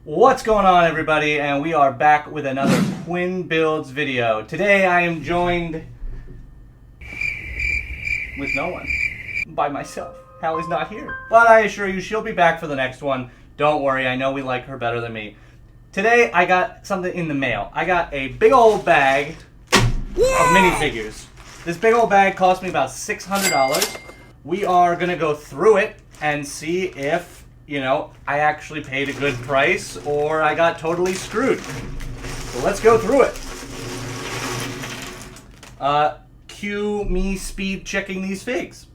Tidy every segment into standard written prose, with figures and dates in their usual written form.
What's going on, everybody? And we are back with another Twin Builds video. Today I am joined with no one, by myself. Hallie's not here, but I assure you she'll be back for the next one. Don't worry, I know we like her better than me. Today I got something in the mail. I got a big old bag of minifigures. This big old bag cost me about $600. We are gonna go through it and see if, you know, I actually paid a good price or I got totally screwed. So let's go through it. Cue me speed checking these figs.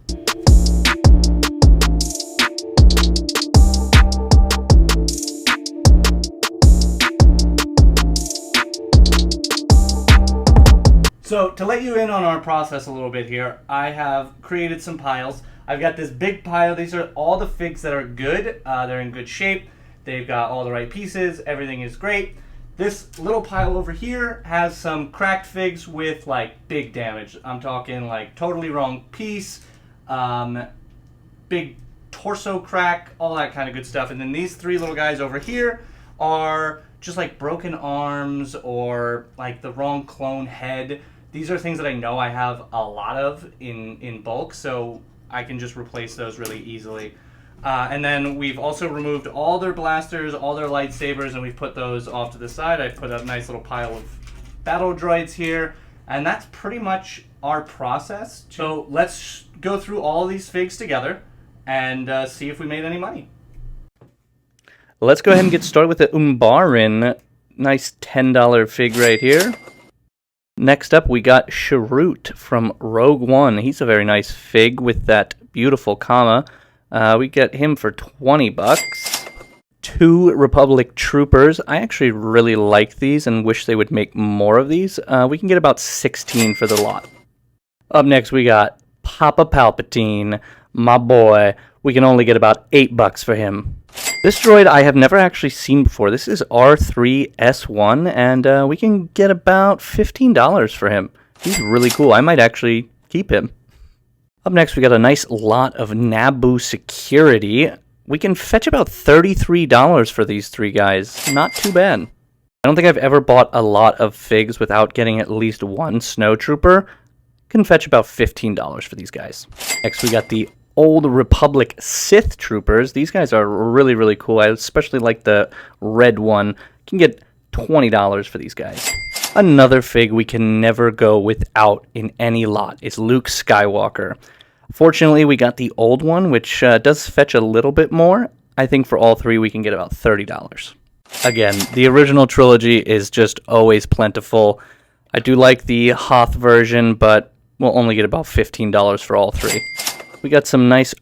So to let you in on our process a little bit here, I have created some piles. I've got this big pile. These are all the figs that are good. They're in good shape. They've got all the right pieces. Everything is great. This little pile over here has some cracked figs with like big damage. I'm talking like totally wrong piece, big torso crack, all that kind of good stuff. And then these three little guys over here are just like broken arms or like the wrong clone head. These are things that I know I have a lot of in bulk, so I can just replace those really easily. And then we've also removed all their blasters, all their lightsabers, and we've put those off to the side. I've put a nice little pile of battle droids here, and that's pretty much our process. So let's go through all these figs together and see if we made any money. Let's go ahead and get started with the Umbaran. Nice $10 fig right here. Next up, we got Sharut from Rogue One. He's a very nice fig with that beautiful comma. We get him for 20 bucks. 2 Republic Troopers. I actually really like these and wish they would make more of these. We can get about 16 for the lot. Up next, we got Papa Palpatine, my boy. We can only get about 8 bucks for him. This droid I have never actually seen before. This is R3S1, and we can get about $15 for him. He's really cool. I might actually keep him. Up next, we got a nice lot of Naboo security. We can fetch about $33 for these 3 guys. Not too bad. I don't think I've ever bought a lot of figs without getting at least one snowtrooper. Can fetch about $15 for these guys. Next, we got the Old Republic Sith Troopers. These guys are really, really cool. I especially like the red one. You can get $20 for these guys. Another fig we can never go without in any lot is Luke Skywalker. Fortunately, we got the old one, which does fetch a little bit more. I think for all 3 we can get about $30. Again, the original trilogy is just always plentiful. I do like the Hoth version, but we'll only get about $15 for all 3. We got some nice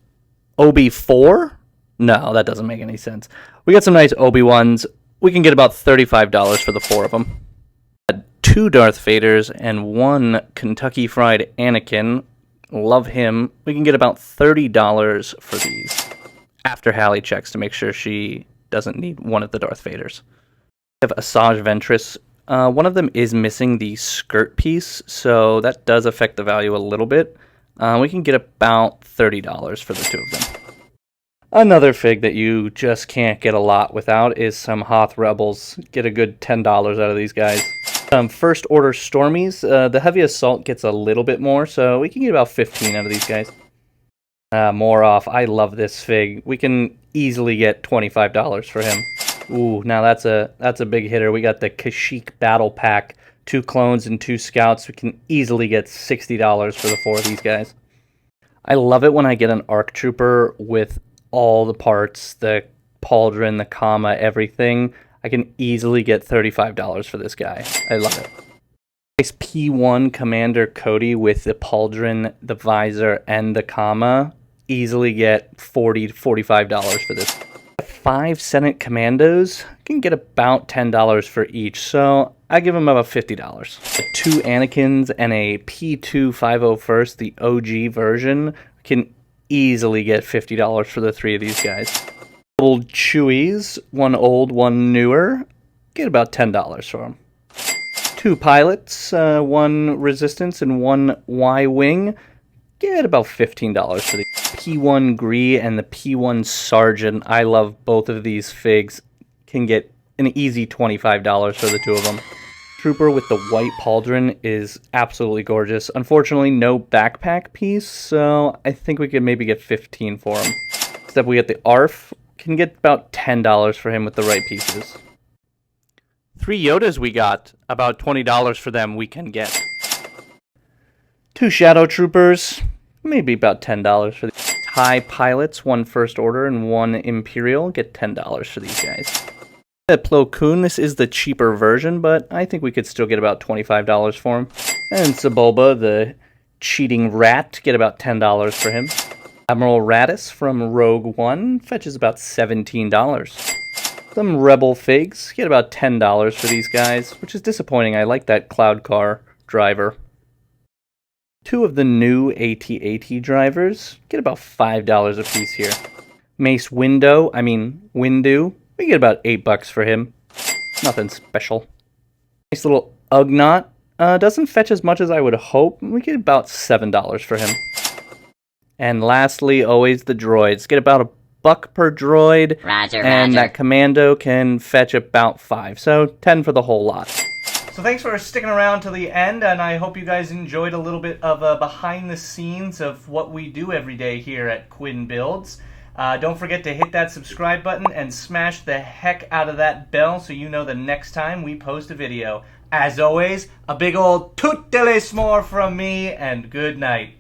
Obi-4. No, that doesn't make any sense. We got some nice Obi-Wans. We can get about $35 for the 4 of them. 2 Darth Vaders and 1 Kentucky Fried Anakin. Love him. We can get about $30 for these. After Hallie checks to make sure she doesn't need one of the Darth Vaders. We have Asajj Ventress. One of them is missing the skirt piece, so that does affect the value a little bit. We can get about $30 for the 2 of them. Another fig that you just can't get a lot without is some Hoth Rebels. Get a good $10 out of these guys. First Order Stormies. The Heavy Assault gets a little bit more, so we can get about 15 out of these guys. More off. I love this fig. We can easily get $25 for him. Ooh, now that's a big hitter. We got the Kashyyyk Battle Pack. 2 clones and 2 scouts. We can easily get $60 for the 4 of these guys. I love it when I get an ARC Trooper with all the parts, the pauldron, the comma, everything. I can easily get $35 for this guy. I love it. Nice P1 Commander Cody with the pauldron, the visor, and the comma. Easily get $40 to $45 for this. 5 Senate Commandos. Can get about $10 for each, so I give them about $50. 2 Anakins and a P2 501st, the OG version, can easily get $50 for the 3 of these guys. Old Chewies, 1 old, 1 newer, get about $10 for them. 2 pilots, 1 Resistance and 1 Y-Wing, get about $15 for the P1 Gree and the P1 Sergeant. I love both of these figs. Can get an easy $25 for the two of them. Trooper with the white pauldron is absolutely gorgeous. Unfortunately, no backpack piece, so I think we could maybe get 15 for him. Except we get the ARF, can get about $10 for him with the right pieces. 3 Yodas we got, about $20 for them we can get. 2 Shadow Troopers, maybe about $10 for these. TIE Pilots, 1 First Order and 1 Imperial, get $10 for these guys. That Plo Koon, this is the cheaper version, but I think we could still get about $25 for him. And Sebulba, the cheating rat, get about $10 for him. Admiral Raddus from Rogue One fetches about $17. Some Rebel Figs get about $10 for these guys, which is disappointing. I like that Cloud Car driver. 2 of the new AT-AT drivers get about $5 a piece here. Mace Windu, we get about $8 for him. Nothing special. Nice little Ugnaught. Doesn't fetch as much as I would hope. We get about $7 for him. And lastly, always the droids. Get about $1 per droid. Roger, and Roger. that commando can fetch about 5. So 10 for the whole lot. So thanks for sticking around to the end, and I hope you guys enjoyed a little bit of a behind the scenes of what we do every day here at Quinn Builds. Don't forget to hit that subscribe button and smash the heck out of that bell so you know the next time we post a video. As always, a big old toot-de-les-more from me, and good night.